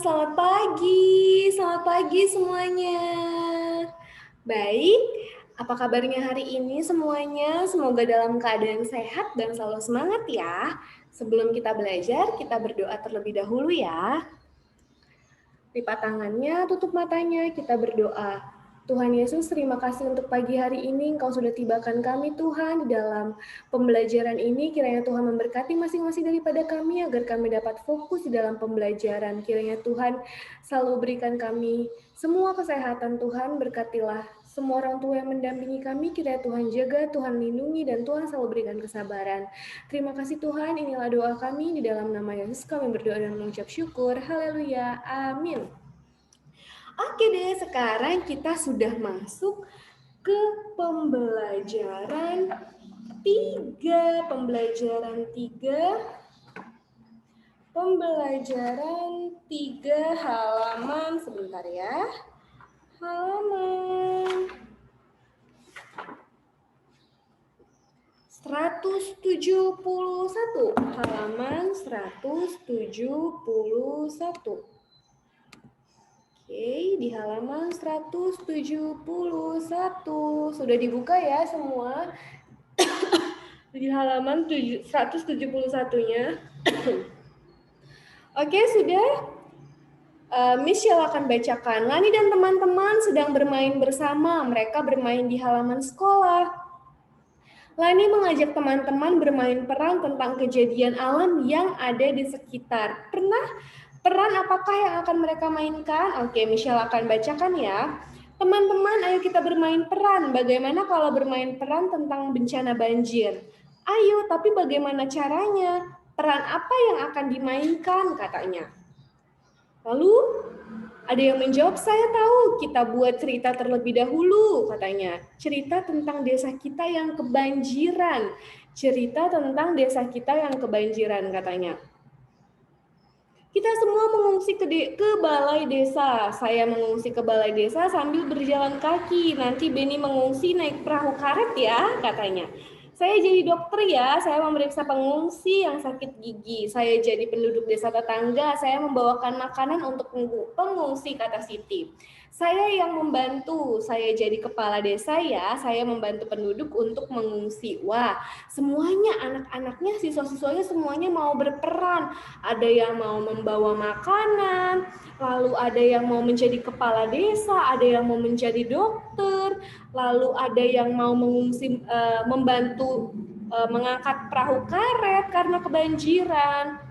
Selamat pagi semuanya. Baik, apa kabarnya hari ini semuanya? Semoga dalam keadaan sehat dan selalu semangat ya. Sebelum kita belajar, kita berdoa terlebih dahulu ya. Lipat tangannya, tutup matanya, kita berdoa. Tuhan Yesus, terima kasih untuk pagi hari ini. Engkau sudah tibakan kami, Tuhan, di dalam pembelajaran ini. Kiranya Tuhan memberkati masing-masing daripada kami, agar kami dapat fokus di dalam pembelajaran. Kiranya Tuhan selalu berikan kami semua kesehatan, Tuhan. Berkatilah semua orang tua yang mendampingi kami. Kiranya Tuhan jaga, Tuhan lindungi, dan Tuhan selalu berikan kesabaran. Terima kasih Tuhan, inilah doa kami. Di dalam nama Yesus kami berdoa dan mengucap syukur. Haleluya, amin. Oke deh, sekarang kita sudah masuk ke pembelajaran 3. Pembelajaran 3 halaman, sebentar ya. Halaman 171. Halaman 171. Oke, di halaman 171. Sudah dibuka ya semua? Di halaman 171-nya. Oke, sudah? Miss Shell akan bacakan. Lani dan teman-teman sedang bermain bersama. Mereka bermain di halaman sekolah. Lani mengajak teman-teman bermain peran tentang kejadian alam yang ada di sekitar. Peran apakah yang akan mereka mainkan? Oke, Michelle akan bacakan ya. Teman-teman, ayo kita bermain peran. Bagaimana kalau bermain peran tentang bencana banjir? Ayo, tapi bagaimana caranya? Peran apa yang akan dimainkan, katanya. Lalu, ada yang menjawab, saya tahu, kita buat cerita terlebih dahulu, katanya. Cerita tentang desa kita yang kebanjiran. Katanya. Kita semua mengungsi ke balai desa. Saya mengungsi ke balai desa sambil berjalan kaki. Nanti Benny mengungsi naik perahu karet ya, katanya. Saya jadi dokter ya, saya memeriksa pengungsi yang sakit gigi. Saya jadi penduduk desa tetangga, saya membawakan makanan untuk pengungsi, kata Siti. Saya yang membantu, saya jadi kepala desa ya, saya membantu penduduk untuk mengungsi. Wah, semuanya anak-anaknya, siswa-siswanya semuanya mau berperan. Ada yang mau membawa makanan, lalu ada yang mau menjadi kepala desa, ada yang mau menjadi dokter, lalu ada yang mau mengungsi, membantu mengangkat perahu karet karena kebanjiran.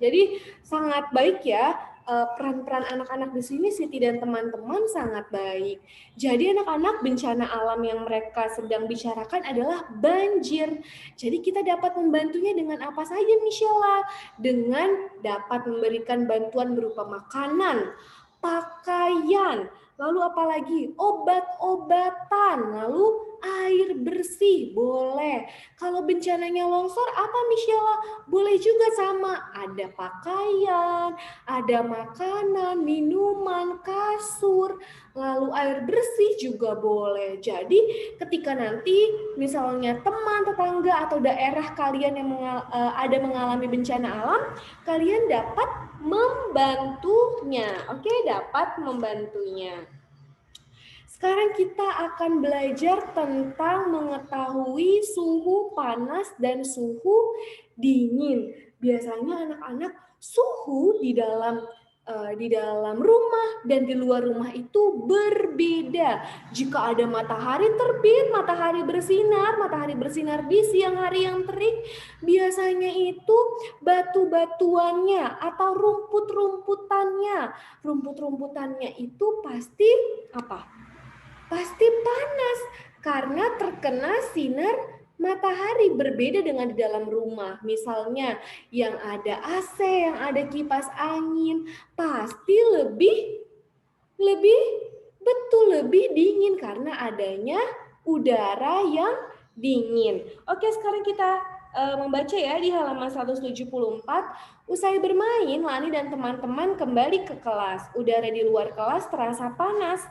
Jadi sangat baik ya, peran-peran anak-anak di sini, Siti dan teman-teman sangat baik. Jadi anak-anak, bencana alam yang mereka sedang bicarakan adalah banjir. Jadi kita dapat membantunya dengan apa saja, Michelle? Dengan dapat memberikan bantuan berupa makanan, pakaian, lalu apalagi obat-obatan, lalu air bersih, boleh. Kalau bencananya longsor, apa Michelle? Boleh juga sama, ada pakaian, ada makanan, minuman, kasur, lalu air bersih juga boleh. Jadi ketika nanti misalnya teman, tetangga, atau daerah kalian yang ada mengalami bencana alam, kalian dapat membantunya. Oke, dapat membantunya. Sekarang kita akan belajar tentang mengetahui suhu panas dan suhu dingin. Biasanya anak-anak suhu di dalam rumah dan di luar rumah itu berbeda. Jika ada matahari terbit, matahari bersinar di siang hari yang terik, biasanya itu batu-batuannya atau rumput-rumputannya itu pasti apa? Pasti panas karena terkena sinar matahari, berbeda dengan di dalam rumah. Misalnya yang ada AC, yang ada kipas angin, pasti lebih dingin karena adanya udara yang dingin. Oke, sekarang kita membaca ya di halaman 174. Usai bermain, Lani dan teman-teman kembali ke kelas. Udara di luar kelas terasa panas.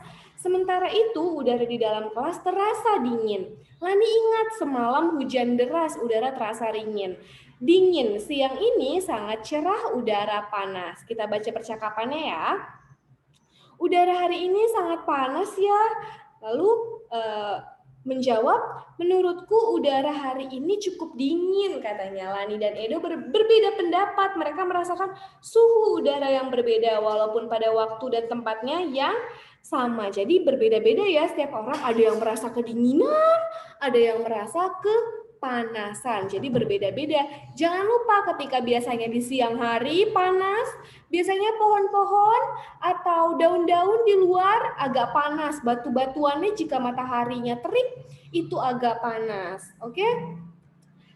Sementara itu, udara di dalam kelas terasa dingin. Lani ingat semalam hujan deras, udara terasa ringin. Dingin, siang ini sangat cerah, udara panas. Kita baca percakapannya ya. Udara hari ini sangat panas ya. Lalu menjawab, menurutku udara hari ini cukup dingin, katanya. Lani dan Edo berbeda pendapat. Mereka merasakan suhu udara yang berbeda walaupun pada waktu dan tempatnya yang sama. Jadi berbeda-beda ya setiap orang. Ada yang merasa kedinginan, ada yang merasa kepanasan. Jadi berbeda-beda. Jangan lupa ketika biasanya di siang hari panas, biasanya pohon-pohon atau daun-daun di luar agak panas. Batu-batuannya jika mataharinya terik itu agak panas. Oke?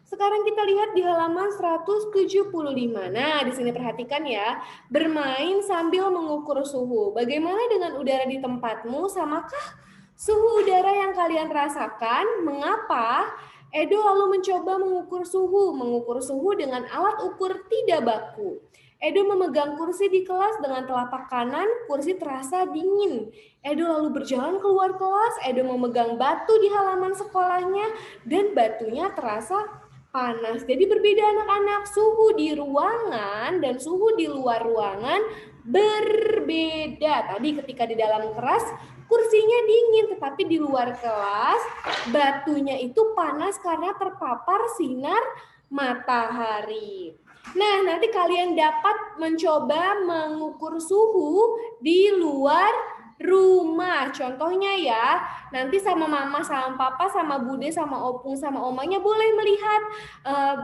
Sekarang kita lihat di halaman 175. Nah, di sini perhatikan ya. Bermain sambil mengukur suhu. Bagaimana dengan udara di tempatmu? Samakah suhu udara yang kalian rasakan? Mengapa? Edo lalu mencoba mengukur suhu dengan alat ukur tidak baku. Edo memegang kursi di kelas dengan telapak kanan, kursi terasa dingin. Edo lalu berjalan keluar kelas, Edo memegang batu di halaman sekolahnya, dan batunya terasa panas. Jadi berbeda anak-anak, suhu di ruangan dan suhu di luar ruangan berbeda. Tadi ketika di dalam kelas, kursinya dingin, tetapi di luar kelas, batunya itu panas karena terpapar sinar matahari. Nah, nanti kalian dapat mencoba mengukur suhu di luar rumah. Contohnya ya, nanti sama mama, sama papa, sama bude, sama opung, sama omanya boleh melihat.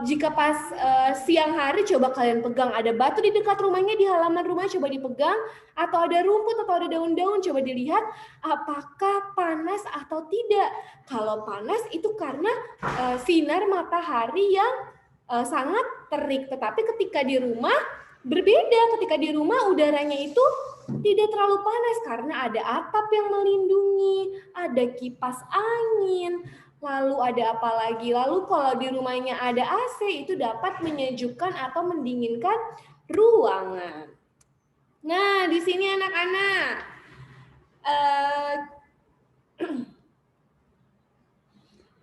Jika pas siang hari, coba kalian pegang. Ada batu di dekat rumahnya, di halaman rumah coba dipegang. Atau ada rumput atau ada daun-daun, coba dilihat apakah panas atau tidak. Kalau panas itu karena sinar matahari yang sangat terik, tetapi ketika di rumah berbeda. Ketika di rumah udaranya itu tidak terlalu panas karena ada atap yang melindungi, ada kipas angin, lalu ada apa lagi? Lalu kalau di rumahnya ada AC itu dapat menyejukkan atau mendinginkan ruangan. Nah, di sini anak-anak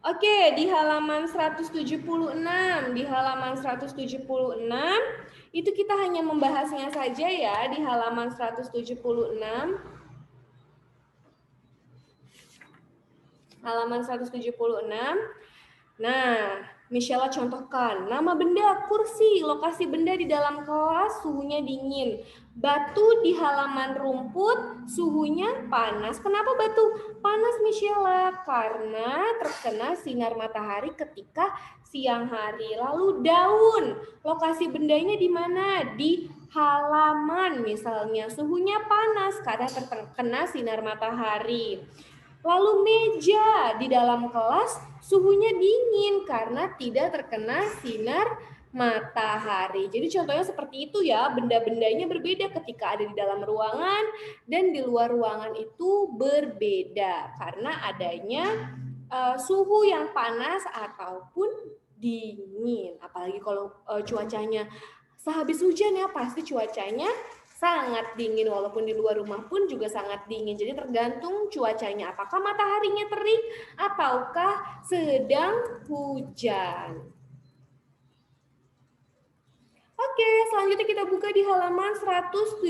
Oke, di halaman 176, di halaman 176 itu kita hanya membahasnya saja ya, di halaman 176. Halaman 176. Nah, Michelle contohkan, nama benda, kursi, lokasi benda di dalam kelas, suhunya dingin. Batu di halaman rumput, suhunya panas. Kenapa batu panas, Michelle? Karena terkena sinar matahari ketika siang hari. Lalu daun, lokasi bendanya di mana? Di halaman misalnya, suhunya panas karena terkena sinar matahari. Lalu meja di dalam kelas suhunya dingin karena tidak terkena sinar matahari. Jadi contohnya seperti itu ya, benda-bendanya berbeda ketika ada di dalam ruangan dan di luar ruangan itu berbeda karena adanya suhu yang panas ataupun dingin. Apalagi kalau cuacanya sehabis hujan ya, pasti cuacanya sangat dingin, walaupun di luar rumah pun juga sangat dingin. Jadi tergantung cuacanya, apakah mataharinya terik ataukah sedang hujan. Oke, selanjutnya kita buka di halaman 178.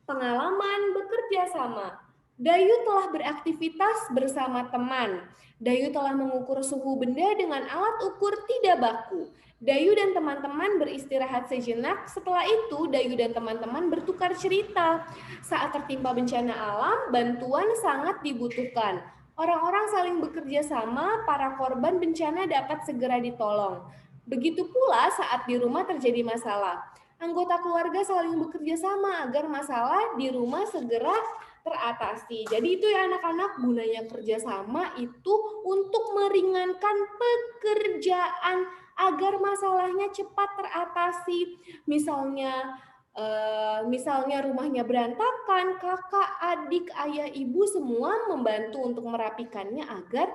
Pengalaman bekerja sama. Dayu telah beraktivitas bersama teman. Dayu telah mengukur suhu benda dengan alat ukur tidak baku. Dayu dan teman-teman beristirahat sejenak. Setelah itu, Dayu dan teman-teman bertukar cerita. Saat tertimpa bencana alam, bantuan sangat dibutuhkan. Orang-orang saling bekerja sama, para korban bencana dapat segera ditolong. Begitu pula saat di rumah terjadi masalah. Anggota keluarga saling bekerja sama agar masalah di rumah segera teratasi. Jadi itu ya anak-anak, gunanya kerjasama itu untuk meringankan pekerjaan agar masalahnya cepat teratasi. Misalnya rumahnya berantakan, kakak, adik, ayah, ibu semua membantu untuk merapikannya agar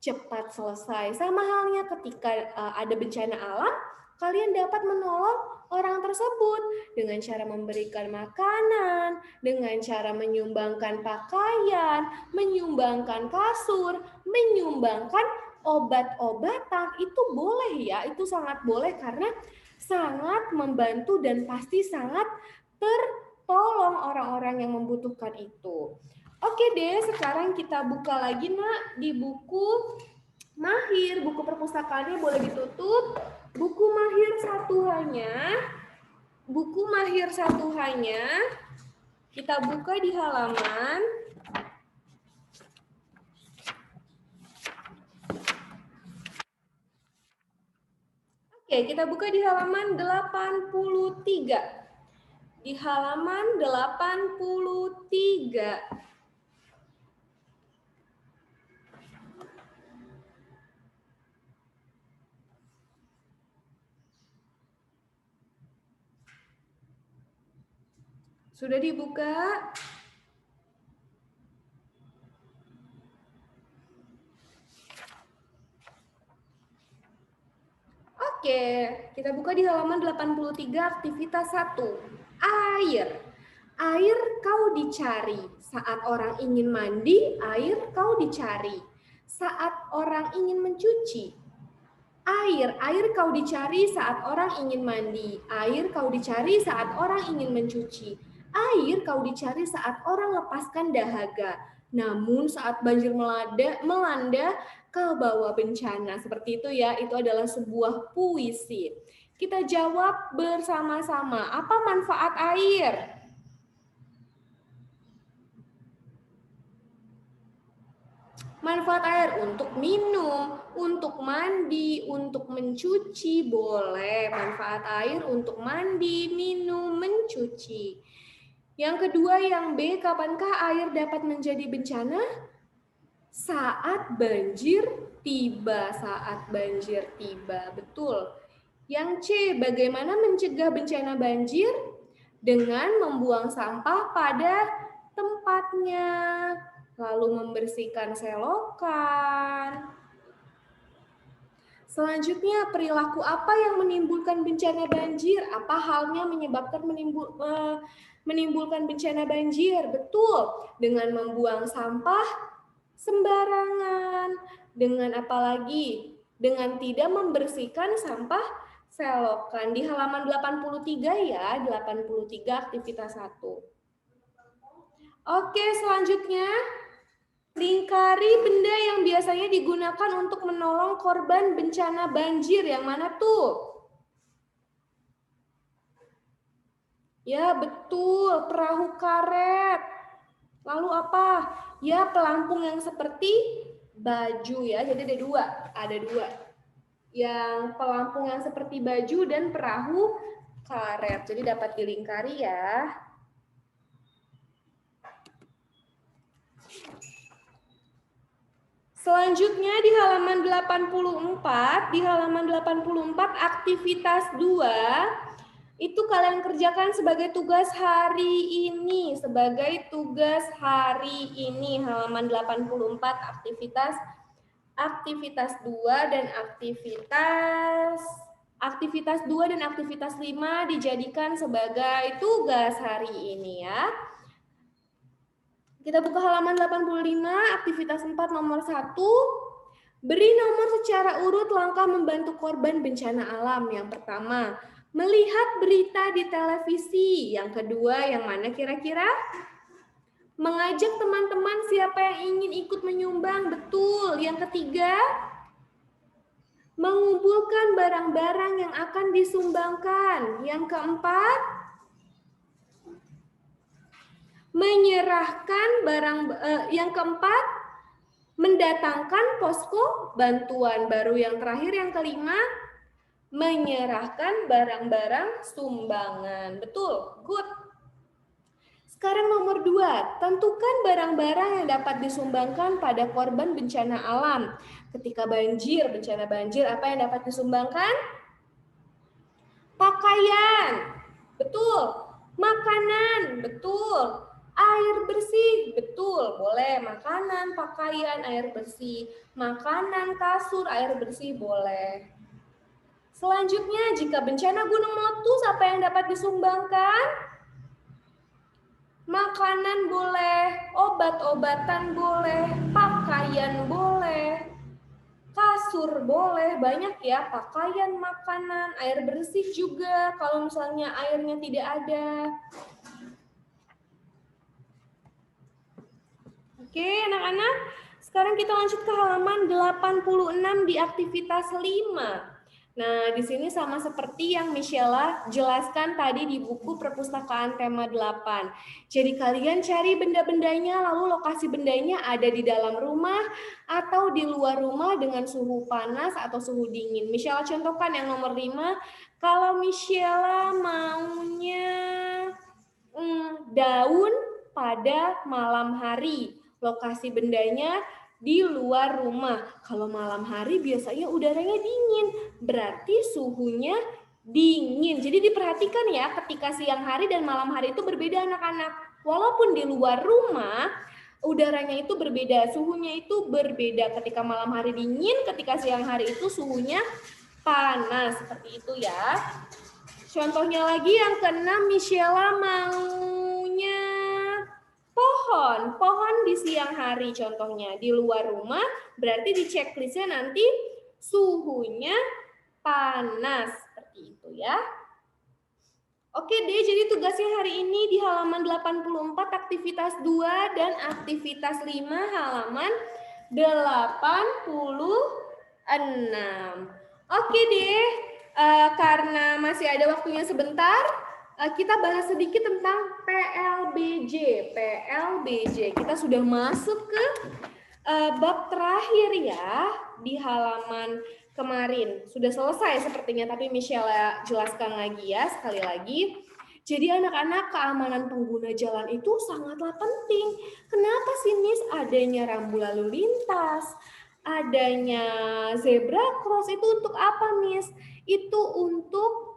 cepat selesai. Sama halnya ketika ada bencana alam, kalian dapat menolong orang tersebut dengan cara memberikan makanan, dengan cara menyumbangkan pakaian, menyumbangkan kasur, menyumbangkan obat-obatan itu boleh ya, itu sangat boleh karena sangat membantu dan pasti sangat tertolong orang-orang yang membutuhkan itu. Oke deh, sekarang kita buka lagi nak di buku Mahir, buku perpustakaannya boleh ditutup. Buku Mahir satu hanya kita buka di halaman kita buka di halaman 83. Di halaman 83. Sudah dibuka? Oke, kita buka di halaman 83 aktivitas 1. Air. Air kau dicari. Saat orang ingin mandi, air kau dicari. Saat orang ingin mencuci, air kau dicari saat orang ingin mandi. Air kau dicari saat orang ingin mencuci. Air kau dicari saat orang lepaskan dahaga. Namun saat banjir melanda kau bawa bencana. Seperti itu ya, itu adalah sebuah puisi. Kita jawab bersama-sama. Apa manfaat air? Manfaat air untuk minum, untuk mandi, untuk mencuci, boleh. Manfaat air untuk mandi, minum, mencuci. Yang kedua, yang B, kapankah air dapat menjadi bencana? Saat banjir tiba, saat banjir tiba. Betul. Yang C, bagaimana mencegah bencana banjir? Dengan membuang sampah pada tempatnya, lalu membersihkan selokan. Selanjutnya, perilaku apa yang menimbulkan bencana banjir? Apa halnya menyebabkan menimbulkan bencana banjir? Betul, dengan membuang sampah sembarangan. Dengan apa lagi? Dengan tidak membersihkan sampah selokan. Di halaman 83 ya, 83 aktivitas 1. Oke, selanjutnya. Lingkari benda yang biasanya digunakan untuk menolong korban bencana banjir. Yang mana tuh? Ya, betul. Perahu karet. Lalu apa? Ya, pelampung yang seperti baju ya. Jadi ada dua. Ada dua. Yang pelampung yang seperti baju dan perahu karet. Jadi dapat dilingkari ya. Selanjutnya di halaman 84, aktivitas 2, itu kalian kerjakan sebagai tugas hari ini, halaman 84 aktivitas 2 dan aktivitas 2 dan aktivitas 5 dijadikan sebagai tugas hari ini ya. Kita buka halaman 85, aktivitas 4 nomor 1. Beri nomor secara urut langkah membantu korban bencana alam. Yang pertama, melihat berita di televisi. Yang kedua, yang mana kira-kira? Mengajak teman-teman siapa yang ingin ikut menyumbang. Betul. Yang ketiga, mengumpulkan barang-barang yang akan disumbangkan. Yang keempat, menyerahkan yang keempat, mendatangkan posko bantuan. Baru yang terakhir, yang kelima, menyerahkan barang-barang sumbangan. Betul, good. Sekarang nomor 2, tentukan barang-barang yang dapat disumbangkan pada korban bencana alam. Ketika bencana banjir, apa yang dapat disumbangkan? Pakaian, betul. Makanan, betul. Air bersih, betul, boleh. Makanan, pakaian, air bersih. Makanan, kasur, air bersih, boleh. Selanjutnya, jika bencana gunung meletus, apa yang dapat disumbangkan? Makanan boleh, obat-obatan boleh, pakaian boleh, kasur kasur boleh, banyak ya, pakaian, makanan, air bersih juga kalau misalnya airnya tidak ada. Oke, anak-anak, sekarang kita lanjut ke halaman 86 di aktivitas 5. Nah, di sini sama seperti yang Michela jelaskan tadi di buku perpustakaan tema 8. Jadi kalian cari benda-bendanya, lalu lokasi bendanya ada di dalam rumah atau di luar rumah dengan suhu panas atau suhu dingin. Michela contohkan yang nomor 5, kalau Michela maunya daun pada malam hari. Lokasi bendanya di luar rumah. Kalau malam hari biasanya udaranya dingin, berarti suhunya dingin. Jadi diperhatikan ya, ketika siang hari dan malam hari itu berbeda anak-anak. Walaupun di luar rumah, udaranya itu berbeda, suhunya itu berbeda. Ketika malam hari dingin, ketika siang hari itu suhunya panas. Seperti itu ya. Contohnya lagi yang keenam, Michela maunya pohon di siang hari contohnya. Di luar rumah berarti di checklistnya nanti suhunya panas. Seperti itu ya. Oke deh, jadi tugasnya hari ini di halaman 84 aktivitas 2 dan aktivitas 5 halaman 86. Oke deh, karena masih ada waktunya sebentar, kita bahas sedikit tentang PLBJ. Kita sudah masuk ke bab terakhir ya di halaman kemarin. Sudah selesai sepertinya, tapi Michelle jelaskan lagi ya sekali lagi. Jadi anak-anak, keamanan pengguna jalan itu sangatlah penting. Kenapa sih Miss? Adanya rambu lalu lintas, adanya zebra cross itu untuk apa Miss? Itu untuk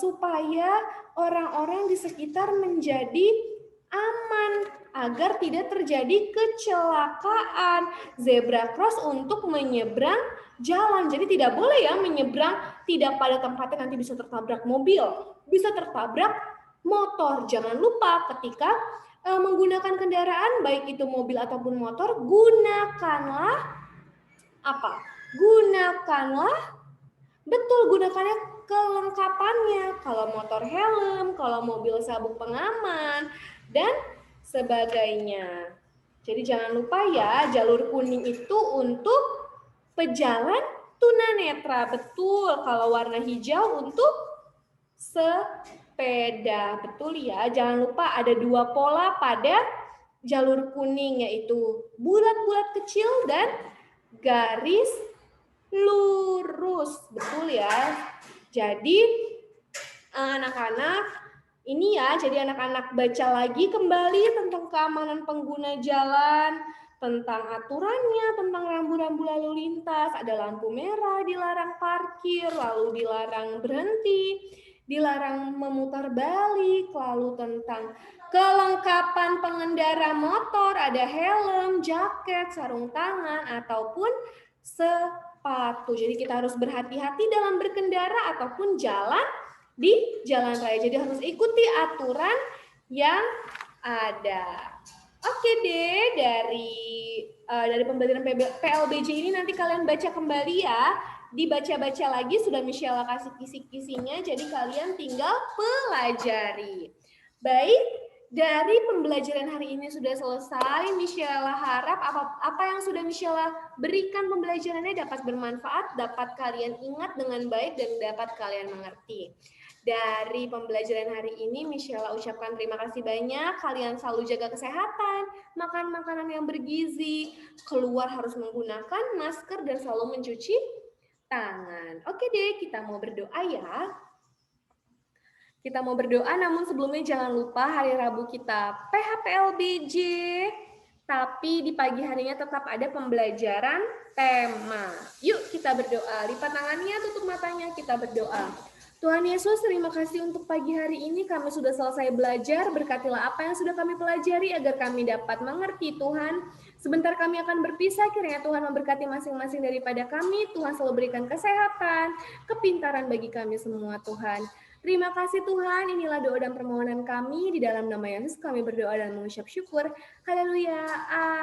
supaya orang-orang di sekitar menjadi aman agar tidak terjadi kecelakaan. Zebra cross untuk menyeberang jalan. Jadi tidak boleh ya menyeberang tidak pada tempatnya, nanti bisa tertabrak mobil, bisa tertabrak motor. Jangan lupa ketika menggunakan kendaraan baik itu mobil ataupun motor, gunakanlah apa? Gunakannya kelengkapannya. Kalau motor helm, kalau mobil sabuk pengaman, dan sebagainya. Jadi jangan lupa ya, jalur kuning itu untuk pejalan tunanetra. Betul, kalau warna hijau untuk sepeda. Betul ya, jangan lupa ada 2 pola pada jalur kuning, yaitu bulat-bulat kecil dan garis lurus. Betul ya. Jadi anak-anak ini ya, jadi anak-anak baca lagi kembali tentang keamanan pengguna jalan, tentang aturannya, tentang rambu-rambu lalu lintas, ada lampu merah, dilarang parkir, lalu dilarang berhenti, dilarang memutar balik, lalu tentang kelengkapan pengendara motor, ada helm, jaket, sarung tangan, ataupun sepatu. Jadi kita harus berhati-hati dalam berkendara ataupun jalan di jalan raya. Jadi harus ikuti aturan yang ada. Oke deh, dari pembelajaran PLBJ ini nanti kalian baca kembali ya. Dibaca-baca lagi, sudah Michelle kasih kisi-kisinya, jadi kalian tinggal pelajari. Baik, dari pembelajaran hari ini sudah selesai. Michelle harap apa yang sudah Michelle berikan pembelajarannya dapat bermanfaat, dapat kalian ingat dengan baik, dan dapat kalian mengerti. Dari pembelajaran hari ini, Michelle ucapkan terima kasih banyak. Kalian selalu jaga kesehatan, makan makanan yang bergizi, keluar harus menggunakan masker, dan selalu mencuci tangan. Oke deh, kita mau berdoa ya. Kita mau berdoa, namun sebelumnya jangan lupa hari Rabu kita PHPLBJ, tapi di pagi harinya tetap ada pembelajaran tema. Yuk kita berdoa, lipat tangannya, tutup matanya, kita berdoa. Tuhan Yesus, terima kasih untuk pagi hari ini kami sudah selesai belajar. Berkatilah apa yang sudah kami pelajari agar kami dapat mengerti Tuhan. Sebentar kami akan berpisah, kiranya Tuhan memberkati masing-masing daripada kami. Tuhan selalu berikan kesehatan, kepintaran bagi kami semua Tuhan. Terima kasih Tuhan, inilah doa dan permohonan kami. Di dalam nama Yesus kami berdoa dan mengucap syukur. Haleluya,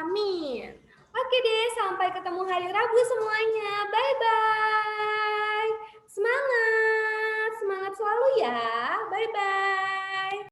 amin. Oke deh, sampai ketemu hari Rabu semuanya. Bye-bye. Semangat, semangat selalu ya. Bye-bye.